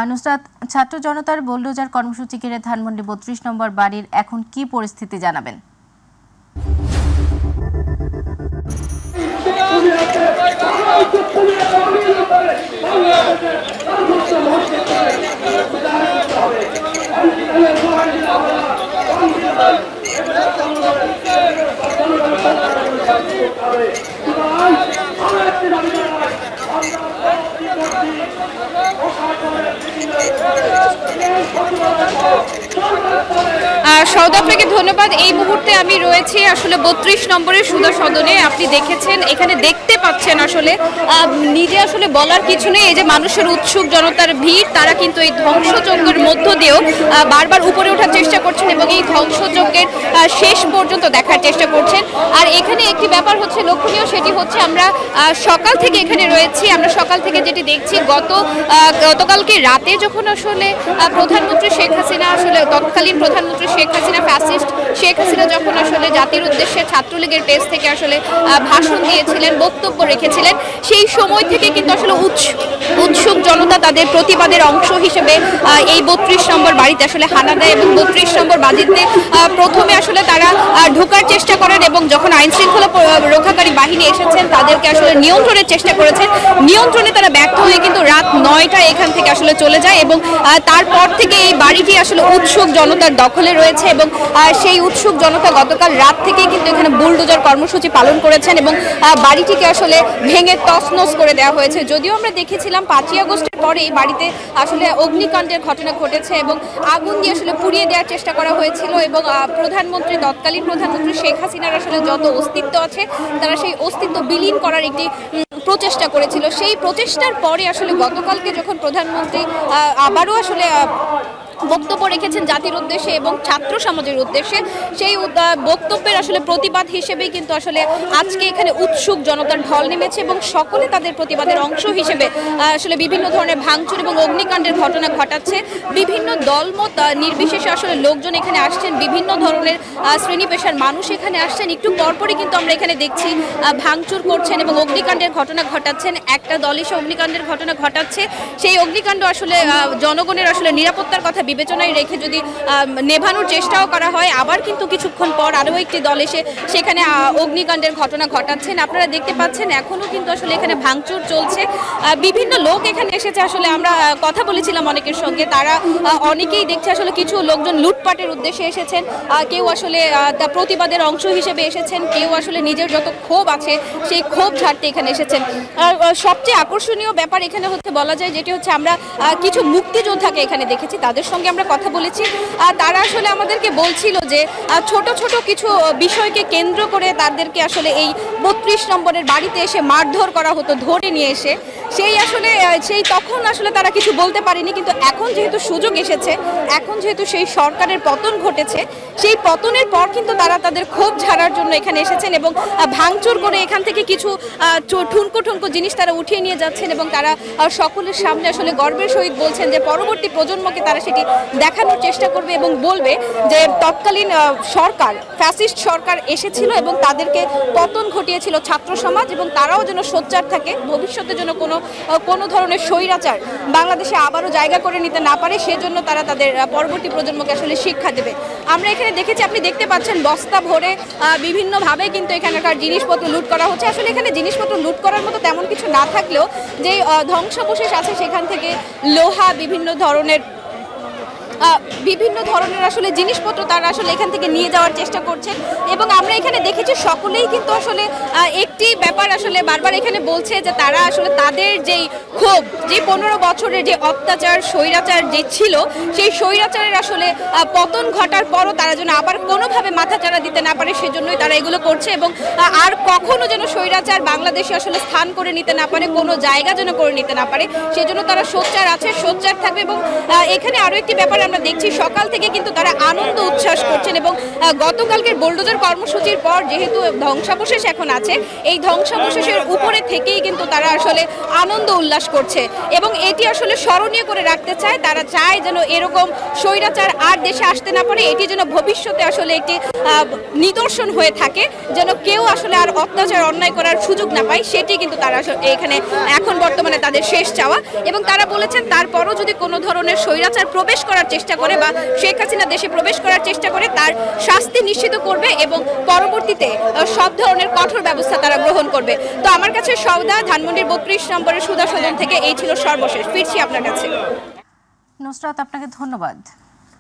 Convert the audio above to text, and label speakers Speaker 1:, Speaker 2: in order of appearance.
Speaker 1: নুসরাত, ছাত্র জনতার বুলডোজার কর্মসূচি ঘিরে ধানমন্ডি ৩২ নম্বর বাড়ির এখন কি পরিস্থিতি জানাবেন?
Speaker 2: সৌদ আপনাকে ধন্যবাদ। এই মুহূর্তে আমি রয়েছি আসলে ৩২ নম্বরের সুধা সদনে। আপনি দেখেছেন, এখানে দেখতে পাচ্ছেন আসলে নিজে আসলে বলার কিছু নেই। এই যে মানুষের উৎসুক জনতার ভিড়, তারা কিন্তু এই ধ্বংসযজ্ঞের মধ্য দিয়েও বারবার উপরে ওঠার চেষ্টা করছেন এবং এই ধ্বংসযজ্ঞের শেষ পর্যন্ত দেখার চেষ্টা করছেন। আর এখানে একটি ব্যাপার হচ্ছে লক্ষণীয়, সেটি হচ্ছে আমরা সকাল থেকে এখানে রয়েছি। আমরা সকাল থেকে যেটি দেখছি, গতকালকে রাতে যখন আসলে প্রধানমন্ত্রী শেখ হাসিনা আসলে তৎকালীন প্রধানমন্ত্রী শেখ হাসিনা ফ্যাসিস্ট শেখ হাসিনা যখন আসলে জাতির উদ্দেশ্যে ছাত্রলীগের পেজ থেকে আসলে ভাষণ দিয়েছিলেন, বক্তব্য রেখেছিলেন, সেই সময় থেকে কিন্তু আসলে উৎসুক জনতা তাদের প্রতিবাদের অংশ হিসেবে এই ৩২ নম্বর বাড়িতে আসলে হানা দেয় এবং ৩২ নম্বর বাড়িতে প্রথমে আসলে তারা ঢোকার চেষ্টা করেন এবং যখন আইন শৃঙ্খলা রক্ষাকারী বাহিনী এসেছেন তাদেরকে আসলে নিয়ন্ত্রণের চেষ্টা করেছেন। নিয়ন্ত্রণে তারা ব্যর্থ হয়ে কিন্তু রাত ৯টায় এখান থেকে আসলে চলে যায় এবং তারপর থেকে এই বাড়িটি আসলে উৎসুক জনতার দখলে রয়েছে এবং সেই উৎসুক জনতা গতকাল রাত থেকেই কিন্তু এখানে বুলডোজার কর্মসূচি পালন করেছেন এবং বাড়িটিকে আসলে ভেঙে তছনছ করে দেওয়া হয়েছে। যদিও আমরা দেখেছিলাম ৫ই আগস্টের পরে এই বাড়িতে আসলে অগ্নিকাণ্ডের ঘটনা ঘটেছে এবং আগুন দিয়ে আসলে পুড়িয়ে দেওয়ার চেষ্টা করা হয়েছিল এবং তৎকালীন প্রধানমন্ত্রী শেখ হাসিনার আসলে যত অস্তিত্ব আছে তারা সেই অস্তিত্ব বিলীন করার একটি প্রচেষ্টা করেছিল। সেই প্রচেষ্টার পরে আসলে গতকালকে যখন প্রধানমন্ত্রী আবারও আসলে বক্তব্য রেখেছেন জাতির উদ্দেশ্যে এবং ছাত্র সমাজের উদ্দেশ্যে, সেই বক্তব্যের আসলে প্রতিবাদ হিসেবেই কিন্তু আসলে আজকে এখানে উৎসুক জনতার ঢল নেমেছে এবং সকলে তাদের প্রতিবাদের অংশ হিসেবে আসলে বিভিন্ন ধরনের ভাঙচুর এবং অগ্নিকাণ্ডের ঘটনা ঘটাচ্ছে। বিভিন্ন দলমত নির্বিশেষে আসলে লোকজন এখানে আসছেন, বিভিন্ন ধরনের শ্রেণী পেশার মানুষ এখানে আসছেন। একটু পরপরই কিন্তু আমরা এখানে দেখছি ভাঙচুর করছেন এবং অগ্নিকাণ্ডের ঘটনা ঘটাচ্ছেন। একটা দল এসে অগ্নিকাণ্ডের ঘটনা ঘটাচ্ছে, সেই অগ্নিকাণ্ড আসলে জনগণের আসলে নিরাপত্তার কথা বিবেচনায় রেখে যদি নেভানোর চেষ্টাও করা হয়, আবার কিন্তু কিছুক্ষণ পর আরও একটি দল এসে সেখানে অগ্নিকাণ্ডের ঘটনা ঘটাচ্ছেন। আপনারা দেখতে পাচ্ছেন এখনও কিন্তু আসলে এখানে ভাঙচুর চলছে। বিভিন্ন লোক এখানে এসেছে, আসলে আমরা কথা বলেছিলাম অনেকের সঙ্গে, তারা অনেকেই দেখছে আসলে কিছু লোকজন লুটপাটের উদ্দেশ্যে এসেছেন, কেউ আসলে প্রতিবাদের অংশ হিসেবে এসেছেন, কেউ আসলে নিজের যত ক্ষোভ আছে সেই ক্ষোভ ঝাড়তে এখানে এসেছেন। সবচেয়ে আকর্ষণীয় ব্যাপার এখানে হচ্ছে বলা যায় যেটি হচ্ছে আমরা কিছু মুক্তিযোদ্ধাকে এখানে দেখেছি, তাদের সঙ্গে আমরা কথা বলেছি। তারা আসলে আমাদেরকে বলছিল যে ছোট ছোট কিছু বিষয়কে কেন্দ্র করে তাদেরকে আসলে এই ৩২ নম্বরের বাড়িতে এসে মারধর করা হতো, ধরে নিয়ে এসে সেই তখন আসলে তারা কিছু বলতে পারেনি, কিন্তু এখন যেহেতু সুযোগ এসেছে, এখন যেহেতু সেই সরকারের পতন ঘটেছে, সেই পতনের পর কিন্তু তারা তাদের ক্ষোভ ঝাড়ার জন্য এখানে এসেছেন এবং ভাঙচুর করে এখান থেকে কিছু ঠুনকো জিনিস তারা উঠিয়ে নিয়ে যাচ্ছেন এবং তারা সকলের সামনে আসলে গর্বের সহিত বলছেন যে পরবর্তী প্রজন্মকে তারা সেটি দেখানোর চেষ্টা করবে এবং বলবে যে তৎকালীন সরকার, ফ্যাসিস্ট সরকার এসেছিল এবং তাদেরকে পতন ঘটিয়েছিল ছাত্র সমাজ এবং তারাও যেন সোচ্চার থাকে, ভবিষ্যতে যেন কোনো ধরনের স্বৈরাচার বাংলাদেশে আবারও জায়গা করে নিতে না পারে, সেজন্য তারা তাদের পরবর্তী প্রজন্মকে আসলে শিক্ষা দেবে। আমরা এখানে দেখেছি, আপনি দেখতে পাচ্ছেন বস্তা ভরে বিভিন্নভাবে কিন্তু এখানকার জিনিসপত্র লুট করা হচ্ছে। আসলে এখানে জিনিসপত্র লুট করার মতো তেমন কিছু না থাকলেও যে ধ্বংসাবশেষ আছে সেখান থেকে লোহা, বিভিন্ন ধরনের আসলে জিনিসপত্র তারা আসলে এখান থেকে নিয়ে যাওয়ার চেষ্টা করছে এবং আমরা এখানে দেখেছি সকলেই কিন্তু আসলে একটি ব্যাপার আসলে বারবার এখানে বলছে যে তারা আসলে তাদের যেই ক্ষোভ, যে 15 বছরের যে অত্যাচার, স্বৈরাচার যে ছিল, সেই স্বৈরাচারের আসলে পতন ঘটার পরও তারা যেন আবার কোনোভাবে মাথাচাড়া দিতে না পারে, সেজন্যই তারা এগুলো করছে এবং আর কখনো যেন স্বৈরাচার বাংলাদেশে আসলে স্থান করে নিতে না পারে, কোনো জায়গা যেন করে নিতে না পারে, সেজন্য তারা সোচ্চার আছে, সোচ্চার থাকবে। এবং এখানে আরও একটি ব্যাপার আমরা দেখছি সকাল থেকে কিন্তু তারা আনন্দ উচ্ছ্বাস করছেন এবং গতকালকের বোলডোজার কর্মসূচির পর যেহেতু ধ্বংসাবশেষ এখন আছে, এই ধ্বংসাবশেষের উপরে থেকেই কিন্তু তারা আসলে আনন্দ উল্লাস করছে এবং এটি আসলে স্মরণীয় করে রাখতে চায়। তারা চায় যেন এরকম স্বৈরাচার আর দেশে আসতে না পারে, এটি যেন ভবিষ্যতে আসলে একটি নিদর্শন হয়ে থাকে, যেন কেউ আসলে আর অত্যাচার অন্যায় করার সুযোগ না পায়, সেটি কিন্তু তারা এখানে এখন বর্তমানে তাদের শেষ চাওয়া। এবং তারা বলেছেন তারপরও যদি কোনো ধরনের স্বৈরাচার প্রবেশ করার চেষ্টা করে বা শেখ হাসিনা দেশে প্রবেশ করার চেষ্টা করে, তার শাস্তি নিশ্চিত করবে এবং পরবর্তীতে সব ধরনের কঠোর ব্যবস্থা তারা গ্রহণ করবে। তো আমার কাছে সওদা, ধানমন্ডির 32 নম্বরের সুধা সদন থেকে এই ছিল সর্বশেষ। ফিরছি আপনার কাছে।
Speaker 1: নুসরাত, আপনাকে ধন্যবাদ।